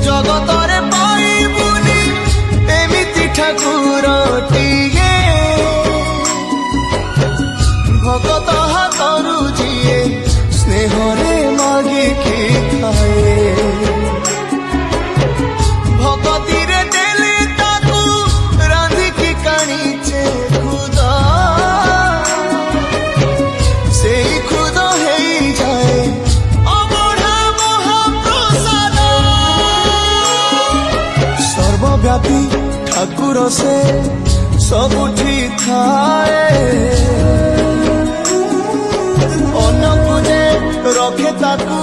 ଜଗତରେ ପାଇବୁନି ଏମିତି ଠାକୁରଟିଏ ଭଗତ ହାତରୁ ଯିଏ ସ୍ନେହରେ ମାଗିକି ଖାଏ ଭଗତିରେ ଦେଲେ ତାକୁ ରାନ୍ଧିକି କାଣିଛେ ଖୁଦ ସେଇ ଖୁଦ ହେଇଯାଏ ଅବଢା ମହାପ୍ରସାଦ ସର୍ବବ୍ୟାପୀ ଠାକୁର ସେ ସବୁଠି ଥାଏ ଅନ୍ନକୁ ଯେ ରଖେ ତାକୁ